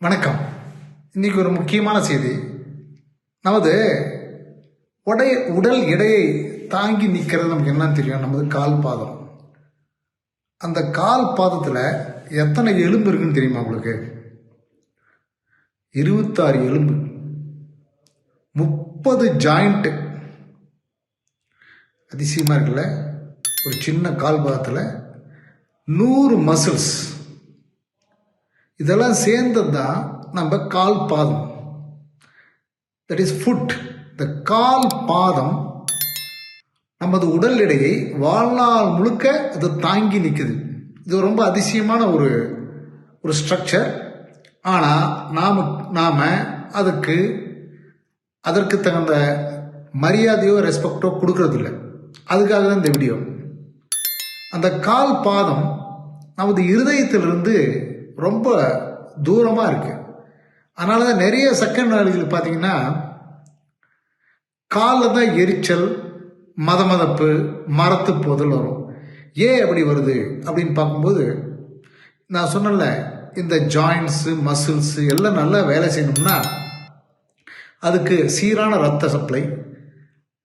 வணக்கம். இன்னைக்கு ஒரு முக்கியமான செய்தி. நமது உடல் எடையை தாங்கி நிற்கிறது நமக்கு என்னன்னு தெரியும். நமது கால் பாதம். அந்த கால் பாதத்தில் எத்தனை எலும்பு இருக்குன்னு தெரியுமா உங்களுக்கு? 26 எலும்பு, 30 ஜாயிண்ட். அதிசயமா இருக்குல்ல? ஒரு சின்ன கால் பாதத்தில் 100 மசில்ஸ். இதெல்லாம் சேர்ந்தது தான் நம்ம கால் பாதம். That is food. இந்த கால் பாதம் நமது உடல் எடையை வாழ்நாள் முழுக்க அது தாங்கி நிற்குது. இது ரொம்ப அதிசயமான ஒரு ஸ்ட்ரக்சர். ஆனால் நாம அதற்கு தகுந்த மரியாதையோ ரெஸ்பெக்டோ கொடுக்கறதில்ல. அதுக்காக தான் இந்த வீடியோ. அந்த கால் பாதம் நமது இருதயத்திலிருந்து ரொம்ப தூரமாக இருக்கு. அதனால தான் நிறைய சக்கரை நோயாளிகள் பார்த்தீங்கன்னா காலில் தான் எரிச்சல், மதமதப்பு, மரத்து போதல் வரும். ஏன் அப்படி வருது அப்படின்னு பார்க்கும்போது, நான் சொன்னல, இந்த ஜாயின்ஸு மசில்ஸு எல்லாம் நல்லா வேலை செய்யணும்னா அதுக்கு சீரான ரத்த சப்ளை,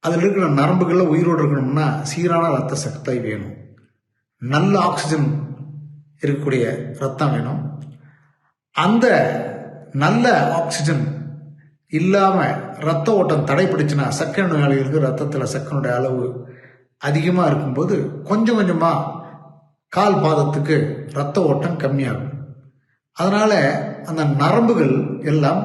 அதில் இருக்கிற நரம்புகளில் உயிரோடு இருக்கணும்னா சீரான ரத்த சப்ளை வேணும். நல்ல ஆக்சிஜன் இருக்கக்கூடிய ரத்தம் வேணும். அந்த நல்ல ஆக்சிஜன் இல்லாமல் ரத்த ஓட்டம் தடைப்பிடிச்சுன்னா சர்க்கரை நோயாளிகளுக்கு ரத்தத்தில் சர்க்கரையுடைய அளவு அதிகமாக இருக்கும்போது கொஞ்சம் கொஞ்சமாக கால் பாதத்துக்கு ரத்த ஓட்டம் கம்மியாகும். அதனால் அந்த நரம்புகள் எல்லாம்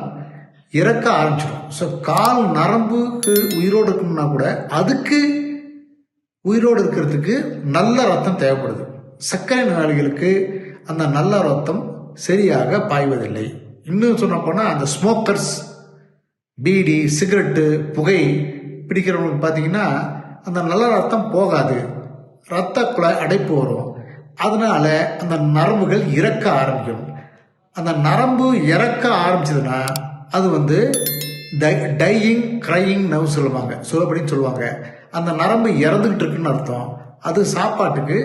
இறக்க ஆரம்பிச்சிடும். ஸோ கால் நரம்புக்கு உயிரோடு இருக்கணும்னா கூட அதுக்கு உயிரோடு இருக்கிறதுக்கு நல்ல ரத்தம் தேவைப்படுது. சர்க்கரை நோயாளிகளுக்கு அந்த நல்ல ரத்தம் சரியாக பாய்வதில்லை. இன்னும் சொல்ல போனால் அந்த ஸ்மோக்கர்ஸ், பீடி, சிகரெட்டு, புகை பிடிக்கிறவங்களுக்கு பார்த்தீங்கன்னா அந்த நல்ல ரத்தம் போகாது, ரத்த குழாய் அடைப்பு வரும். அதனால அந்த நரம்புகள் இறக்க ஆரம்பிக்கும். அந்த நரம்பு இறக்க ஆரம்பிச்சதுன்னா அது டையிங் கிரையிங் நர்வ் சொல்லப்படின்னு சொல்லுவாங்க. அந்த நரம்பு இறந்துகிட்டு இருக்குன்னு அர்த்தம். அது சாப்பாட்டுக்கு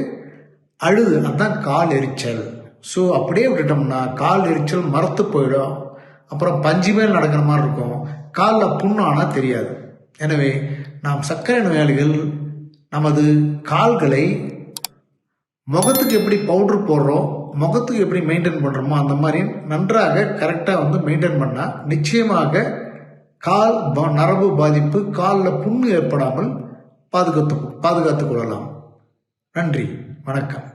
அழுது, அதுதான் கால் எரிச்சல். ஸோ அப்படியே விட்டுட்டோம்னா கால் எரிச்சல் மரத்து போயிடும். அப்புறம் பஞ்சு மேல் நடக்கிற மாதிரி இருக்கும். காலில் புண்ணானா தெரியாது. எனவே நாம் சர்க்கரை நோயாளிகள் நமது கால்களை முகத்துக்கு எப்படி பவுடர் போடுறோம், முகத்துக்கு எப்படி மெயின்டைன் பண்ணுறோமோ அந்த மாதிரி நன்றாக கரெக்டாக மெயின்டைன் பண்ணால் நிச்சயமாக கால் நரம்பு பாதிப்பு, காலில் புண்ணு ஏற்படாமல் பாதுகாத்துக் கொள்ளலாம். நன்றி, வணக்கம்.